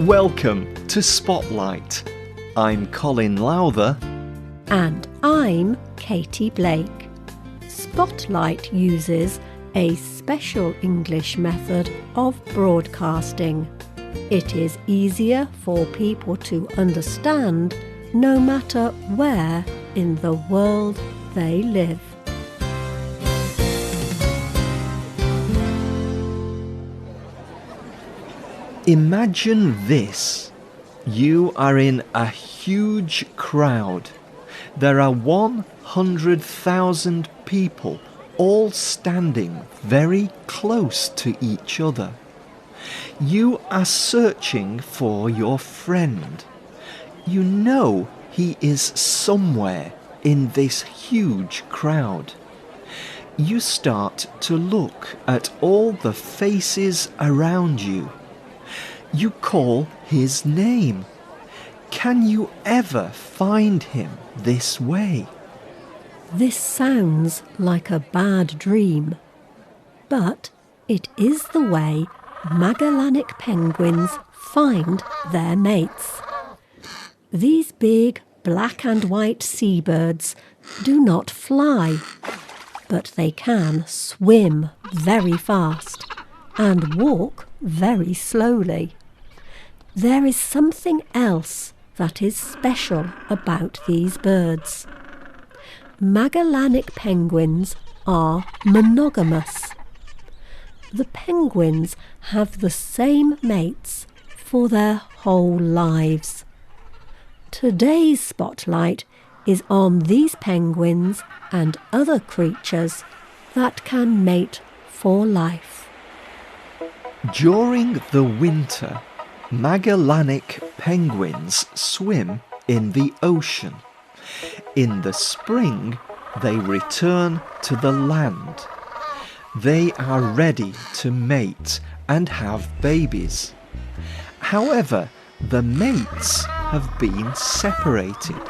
Welcome to Spotlight. I'm Colin Lowther. And I'm Katie Blake. Spotlight uses a special English method of broadcasting. It is easier for people to understand no matter where in the world they live. Imagine this. You are in a huge crowd. There are 100,000 people all standing very close to each other. You are searching for your friend. You know he is somewhere in this huge crowd. You start to look at all the faces around you. You call his name. Can you ever find him this way? This sounds like a bad dream, but it is the way Magellanic penguins find their mates. These big black and white seabirds do not fly, but they can swim very fast and walk very slowly. There is something else that is special about these birds. Magellanic penguins are monogamous. The penguins have the same mates for their whole lives. Today's spotlight is on these penguins and other creatures that can mate for life. During the winter, Magellanic penguins swim in the ocean. In the spring, they return to the land. They are ready to mate and have babies. However, the mates have been separated.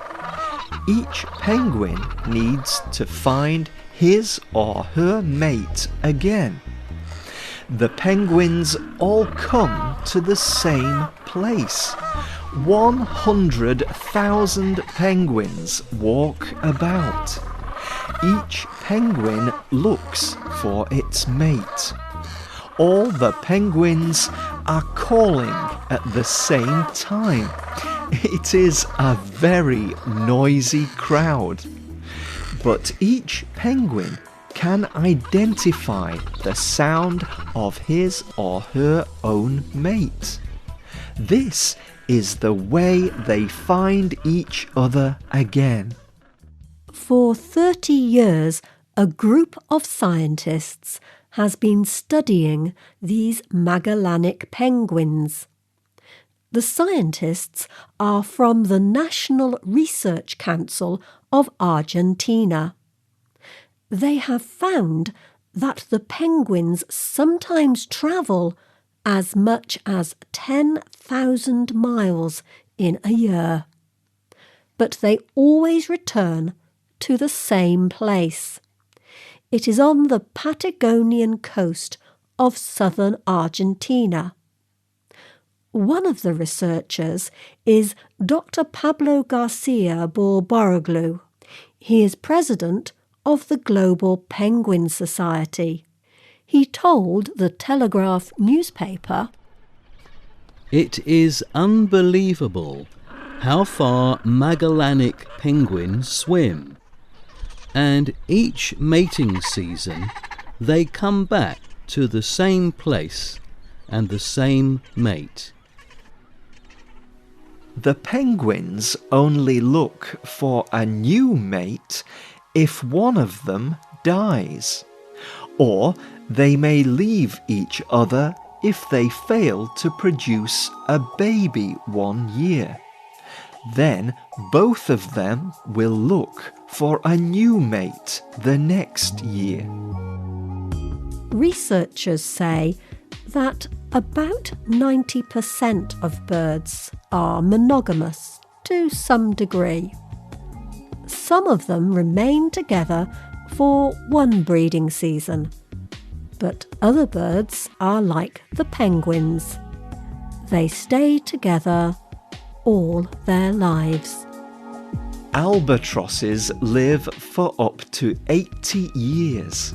Each penguin needs to find his or her mate again. The penguins all come to the same place. 100,000 penguins walk about. Each penguin looks for its mate. All the penguins are calling at the same time. It is a very noisy crowd. But each penguin can identify the sound of his or her own mate. This is the way they find each other again. For 30 years, a group of scientists has been studying these Magellanic penguins. The scientists are from the National Research Council of Argentina. They have found that the penguins sometimes travel as much as 10,000 miles in a year. But they always return to the same place. It is on the Patagonian coast of southern Argentina. One of the researchers is Dr. Pablo Garcia Borboroglu. He is president of the Global Penguin Society. He told the Telegraph newspaper, "It is unbelievable how far Magellanic penguins swim, and each mating season they come back to the same place and the same mate." The penguins only look for a new mate if one of them dies, or they may leave each other if they fail to produce a baby one year. Then both of them will look for a new mate the next year. Researchers say that about 90% of birds are monogamous to some degree. Some of them remain together for one breeding season, but other birds are like the penguins. they stay together all their lives. Albatrosses live for up to 80 years.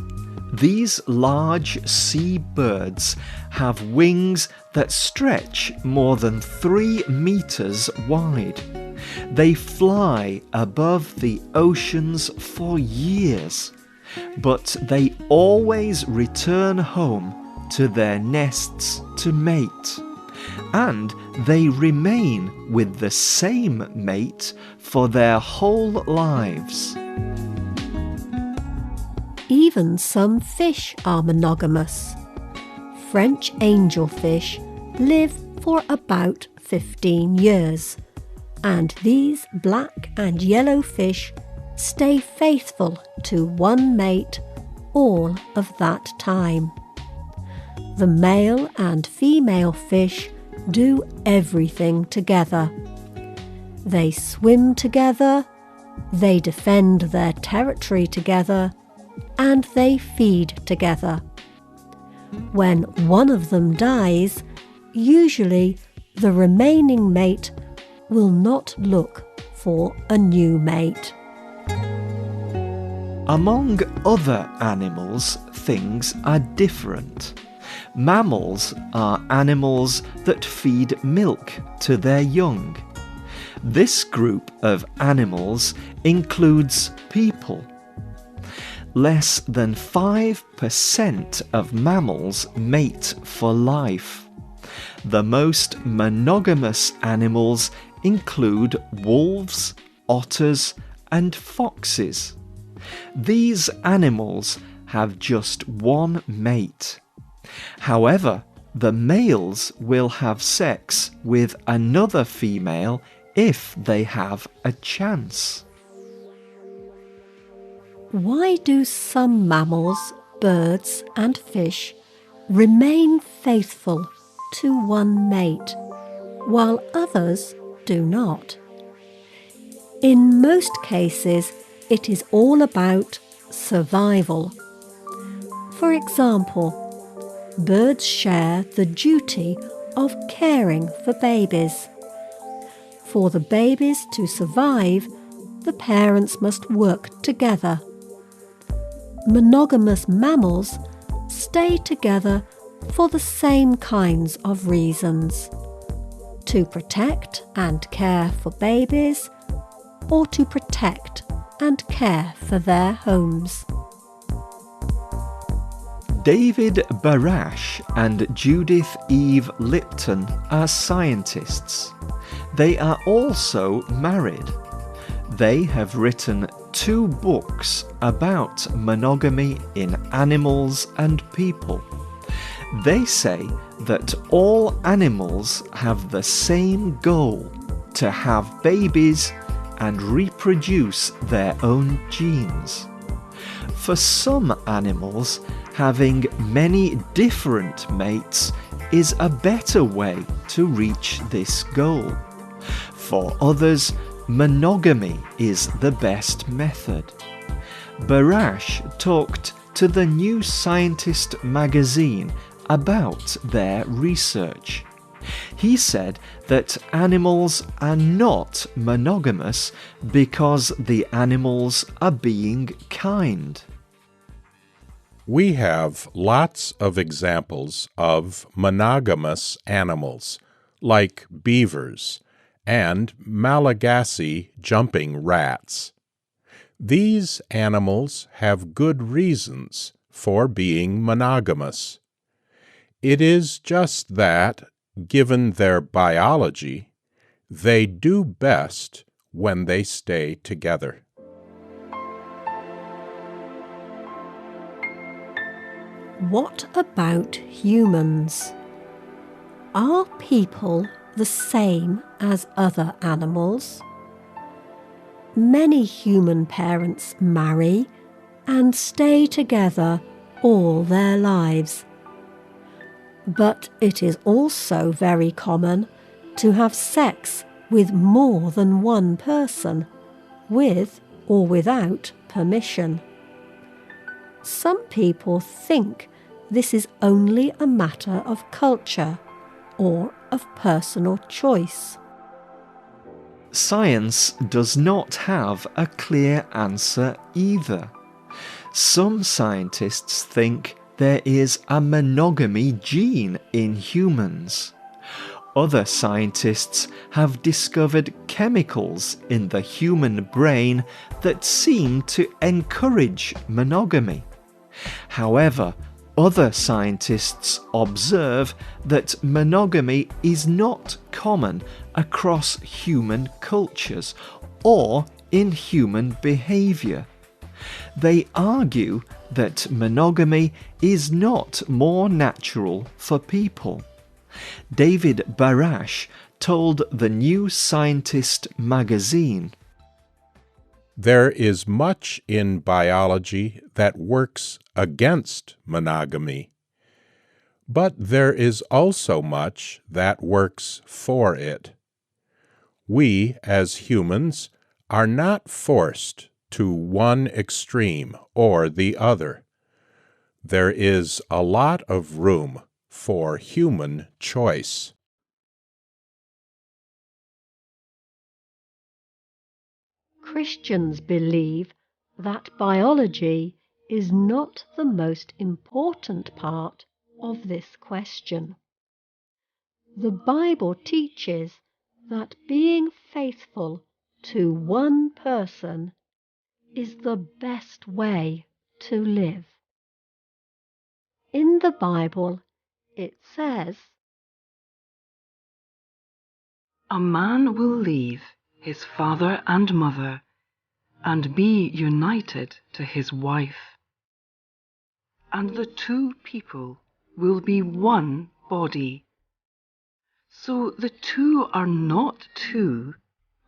These large sea birds have wings that stretch more than 3 meters wide. They fly above the oceans for years, but they always return home to their nests to mate, and they remain with the same mate for their whole lives. Even some fish are monogamous. French angelfish live for about 15 years, and these black and yellow fish stay faithful to one mate all of that time. The male and female fish do everything together. They swim together, they defend their territory together, and they feed together. When one of them dies, usually the remaining mate will not look for a new mate. Among other animals, things are different. Mammals are animals that feed milk to their young. This group of animals includes people. Less than 5% of mammals mate for life. The most monogamous animals include wolves, otters, and foxes. These animals have just one mate. However, the males will have sex with another female if they have a chance. Why do some mammals, birds, and fish remain faithful to one mate, while others do not? In most cases, it is all about survival. For example, birds share the duty of caring for babies. For the babies to survive, the parents must work together. Monogamous mammals stay together for the same kinds of reasons: to protect and care for babies, or to protect and care for their homes. David Barash and Judith Eve Lipton are scientists. They are also married. They have written 2 books about monogamy in animals and people. They say that all animals have the same goal: to have babies and reproduce their own genes. For some animals, having many different mates is a better way to reach this goal. For others, monogamy is the best method. Barash talked to the New Scientist magazine about their research. He said that animals are not monogamous because the animals are being kind. We have lots of examples of monogamous animals, like beavers and Malagasy jumping rats. These animals have good reasons for being monogamous. It is just that, given their biology, they do best when they stay together. What about humans? Are people the same as other animals? Many human parents marry and stay together all their lives. But it is also very common to have sex with more than one person, with or without permission. Some people think this is only a matter of culture, or of personal choice? Science does not have a clear answer either. Some scientists think there is a monogamy gene in humans. Other scientists have discovered chemicals in the human brain that seem to encourage monogamy. However, other scientists observe that monogamy is not common across human cultures or in human behaviour. They argue that monogamy is not more natural for people. David Barash told the New Scientist magazine, "There is much in biology that works against monogamy, but there is also much that works for it. We, as humans, are not forced to one extreme or the other. There is a lot of room for human choice." Christians believe that biology is not the most important part of this question. The Bible teaches that being faithful to one person is the best way to live. In the Bible, it says, "A man will leave his father and mother and be united to his wife, and the two people will be one body. So the two are not two,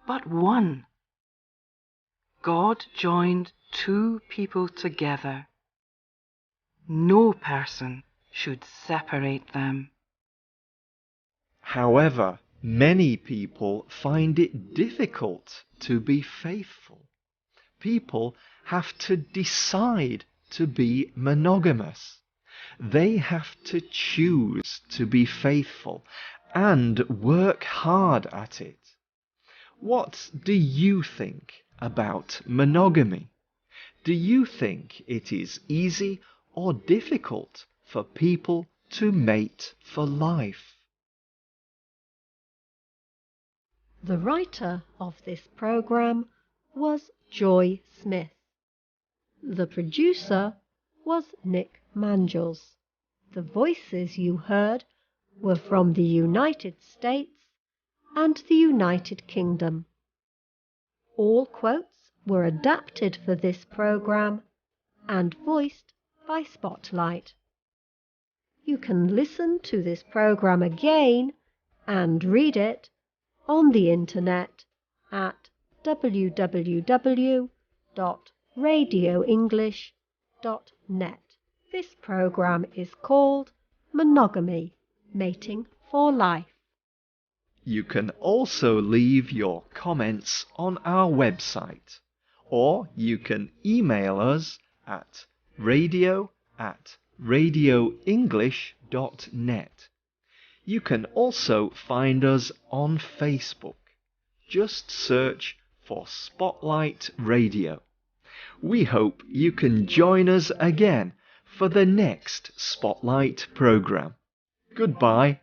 but one. God joined two people together. No person should separate them." However, many people find it difficult to be faithful. People have to decide to be monogamous. They have to choose to be faithful and work hard at it. What do you think about monogamy? Do you think it is easy or difficult for people to mate for life? The writer of this program was Joy Smith. The producer was Nick Mangels. The voices you heard were from the United States and the United Kingdom. All quotes were adapted for this program and voiced by Spotlight. You can listen to this program again and read it on the internet at www.radioenglish.net. This program is called Monogamy, Mating for Life. You can also leave your comments on our website, or you can email us at radio@radioenglish.net. You can also find us on Facebook. Just search for Spotlight Radio. We hope you can join us again for the next Spotlight program. Goodbye.